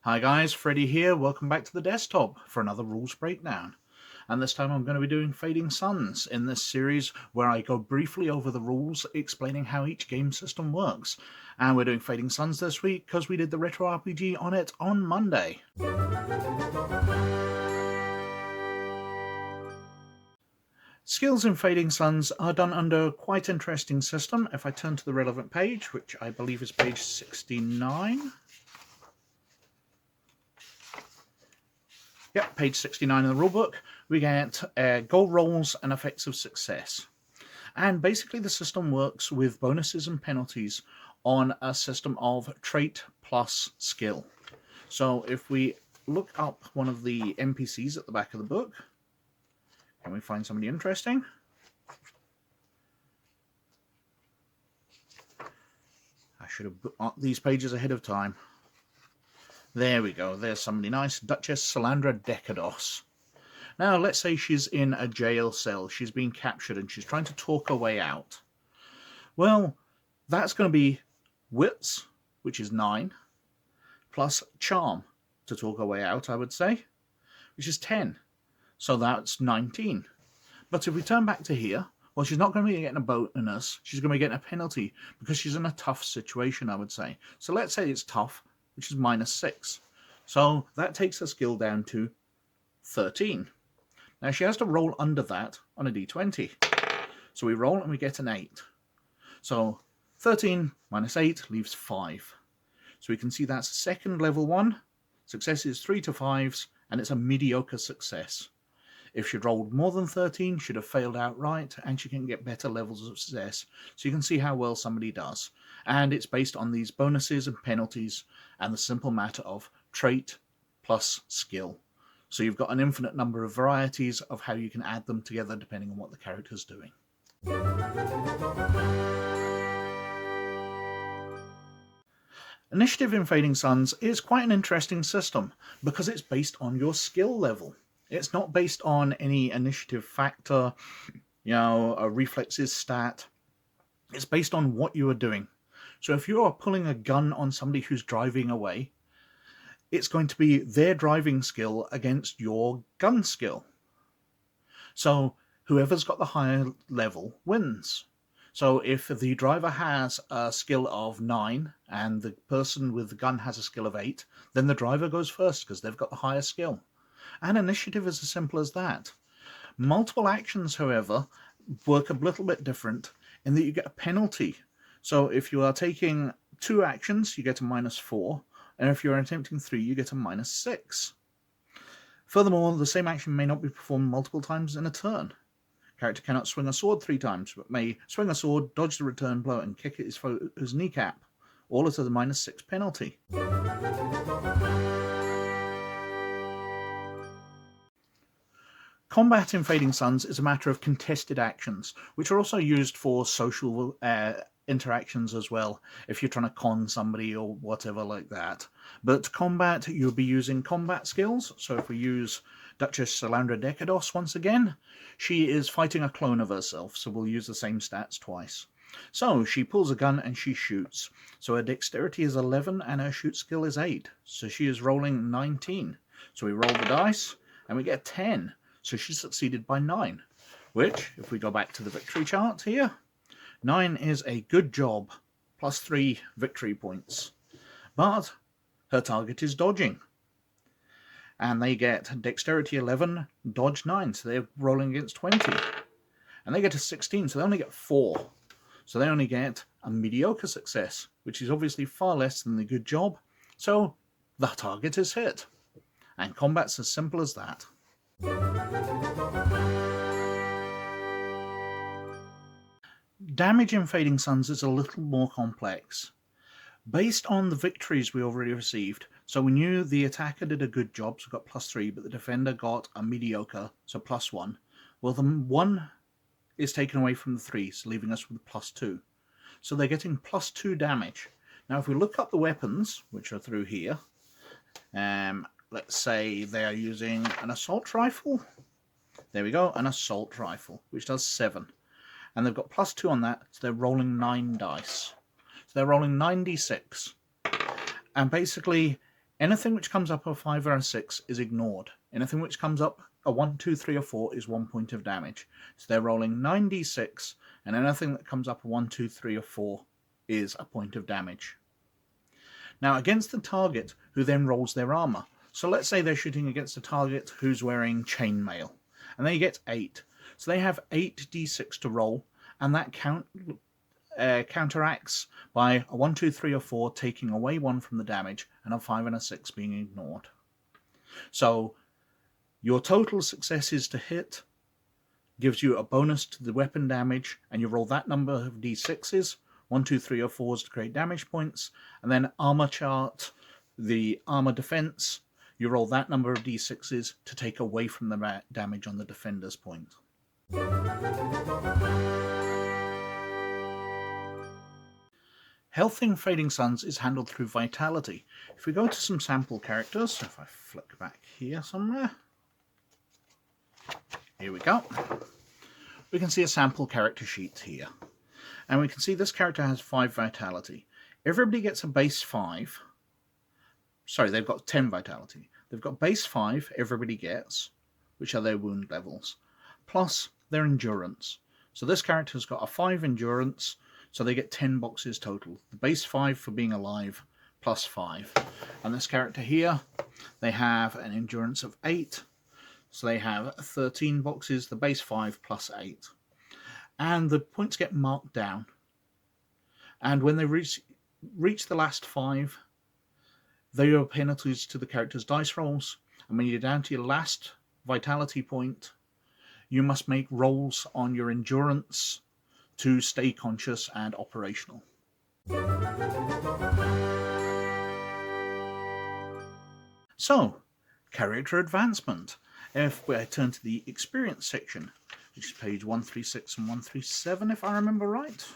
Hi guys, Freddy here. Welcome back to the desktop for another rules breakdown. And this time I'm going to be doing Fading Suns in this series where I go briefly over the rules explaining how each game system works. And we're doing Fading Suns this week because we did the retro RPG on it on Monday. Skills in Fading Suns are done under a quite interesting system. If I turn to the relevant page, which I believe is page 69. Yep, page 69 in the rulebook, we get goal rolls and effects of success. And basically the system works with bonuses and penalties on a system of trait plus skill. So if we look up one of the NPCs at the back of the book, can we find somebody interesting? I should have bookmarked these pages ahead of time. There we go, there's somebody nice, Duchess Salandra Decados. Now, let's say she's in a jail cell, she's been captured and she's trying to talk her way out. Well, that's going to be wits, which is 9, plus charm to talk her way out, I would say, which is 10. So that's 19. But if we turn back to here, well, she's not going to be getting a bonus, she's going to be getting a penalty because she's in a tough situation, I would say. So let's say it's tough, which is -6. So that takes her skill down to 13. Now she has to roll under that on a d20. So we roll and we get an 8. So 13 minus 8 leaves 5. So we can see that's second level 1. Success is 3 to 5s, and it's a mediocre success. If she'd rolled more than 13, she'd have failed outright, and she can get better levels of success. So you can see how well somebody does. And it's based on these bonuses and penalties and the simple matter of trait plus skill. So you've got an infinite number of varieties of how you can add them together depending on what the character's doing. Initiative in Fading Suns is quite an interesting system because it's based on your skill level. It's not based on any initiative factor, a reflexes stat. It's based on what you are doing. So if you are pulling a gun on somebody who's driving away, it's going to be their driving skill against your gun skill. So whoever's got the higher level wins. So if the driver has a skill of 9 and the person with the gun has a skill of 8, then the driver goes first because they've got the higher skill. And initiative is as simple as that. Multiple actions, however, work a little bit different in that you get a penalty. So if you are taking 2 actions, you get a -4, and if you're attempting 3, you get a -6. Furthermore, the same action may not be performed multiple times in a turn. Character cannot swing a sword 3 times, but may swing a sword, dodge the return blow, and kick at his foe's kneecap, all at a -6 penalty. Combat in Fading Suns is a matter of contested actions, which are also used for social interactions as well, if you're trying to con somebody or whatever like that. But combat, you'll be using combat skills. So if we use Duchess Salandra Decados once again, she is fighting a clone of herself, so we'll use the same stats twice. So she pulls a gun and she shoots. So her dexterity is 11 and her shoot skill is 8. So she is rolling 19. So we roll the dice and we get 10. So she succeeded by 9, which, if we go back to the victory chart here, 9 is a good job, plus 3 victory points. But her target is dodging. And they get dexterity 11, dodge 9, so they're rolling against 20. And they get a 16, so they only get 4. So they only get a mediocre success, which is obviously far less than the good job. So the target is hit. And combat's as simple as that. Damage in Fading Suns is a little more complex. Based on the victories we already received, so we knew the attacker did a good job, so got +3, but the defender got a mediocre, so +1. Well, the 1 is taken away from the 3, so leaving us with +2. So they're getting +2 damage. Now, if we look up the weapons, which are through here, let's say they are using an assault rifle. There we go, an assault rifle, which does 7. and they've got +2 on that, so they're rolling 9 dice. So they're rolling 9d6. And basically, anything which comes up a 5 or a 6 is ignored. Anything which comes up a 1, 2, 3, or 4 is 1 point of damage. So they're rolling 9d6, and anything that comes up a 1, 2, 3, or 4 is a point of damage. Now, against the target, who then rolls their armor. So let's say they're shooting against a target who's wearing chainmail, and they get 8. So they have 8d6 to roll, and that counteracts by a 1, 2, 3, or 4 taking away 1 from the damage, and a 5 and a 6 being ignored. So your total successes to hit gives you a bonus to the weapon damage, and you roll that number of d6s, 1, 2, 3, or 4s to create damage points, and then armor chart, the armor defense, you roll that number of d6s to take away from the damage on the defender's point. Health in Fading Suns is handled through Vitality. If we go to some sample characters, if I flick back here somewhere, here we go. We can see a sample character sheet here. And we can see this character has 5 Vitality. Everybody gets a base 5. Sorry, they've got 10 Vitality. They've got base 5, everybody gets, which are their wound levels, plus their Endurance. So this character's got a 5 Endurance, so they get 10 boxes total. The base 5 for being alive, plus 5. And this character here, they have an Endurance of 8, so they have 13 boxes, the base 5 plus 8. And the points get marked down. And when they reach the last 5, there are penalties to the character's dice rolls. And when you're down to your last Vitality point, you must make rolls on your Endurance to stay conscious and operational. So, character advancement. If we turn to the experience section, which is page 136 and 137, if I remember right,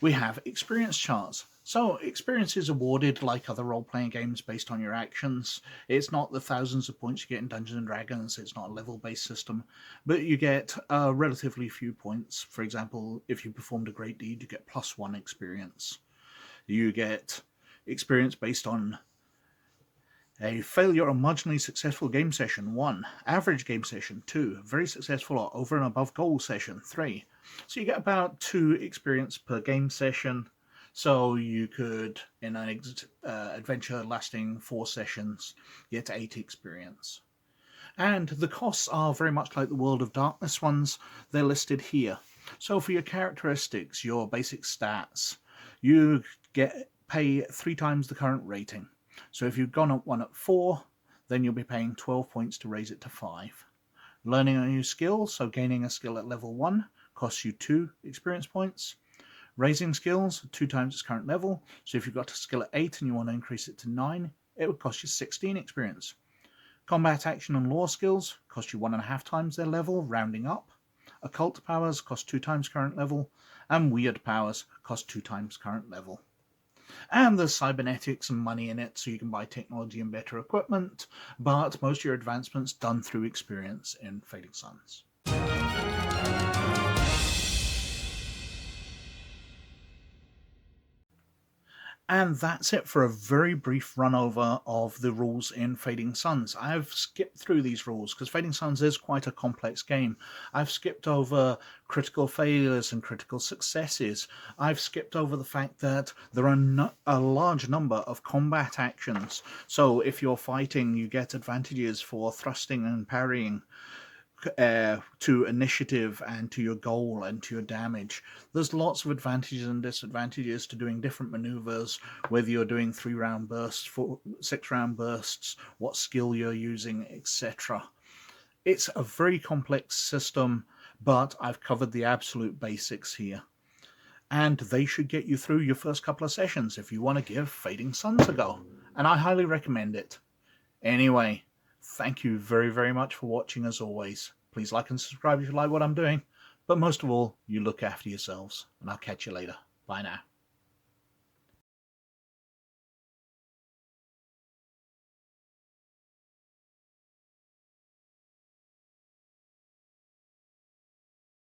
we have experience charts. So, experience is awarded like other role-playing games based on your actions. It's not the thousands of points you get in Dungeons & Dragons, it's not a level-based system, but you get relatively few points. For example, if you performed a great deed, you get +1 experience. You get experience based on a failure or marginally successful game session, 1. Average game session, 2. Very successful or over and above goal session, 3. So you get about 2 experience per game session. So you could, in an adventure lasting 4 sessions, get 8 experience. And the costs are very much like the World of Darkness ones. They're listed here. So for your characteristics, your basic stats, you pay 3 times the current rating. So if you've gone up one at 4, then you'll be paying 12 points to raise it to 5. Learning a new skill, so gaining a skill at level 1, costs you 2 experience points. Raising skills, 2 times its current level, so if you've got a skill at 8 and you want to increase it to 9, it would cost you 16 experience. Combat action and lore skills cost you 1.5 times their level, rounding up. Occult powers cost 2 times current level, and weird powers cost 2 times current level. And there's cybernetics and money in it, so you can buy technology and better equipment, but most of your advancements done through experience in Fading Suns. And that's it for a very brief run over of the rules in Fading Suns. I've skipped through these rules because Fading Suns is quite a complex game. I've skipped over critical failures and critical successes. I've skipped over the fact that there are a large number of combat actions. So if you're fighting, you get advantages for thrusting and parrying, to initiative and to your goal and to your damage. There's lots of advantages and disadvantages to doing different maneuvers, whether you're doing 3-round bursts, 6-round bursts, what skill you're using, etc. It's a very complex system, but I've covered the absolute basics here. And they should get you through your first couple of sessions if you want to give Fading Suns a go. And I highly recommend it. Anyway, thank you very, very much for watching as always. Please like and subscribe if you like what I'm doing. But most of all, you look after yourselves. And I'll catch you later. Bye now.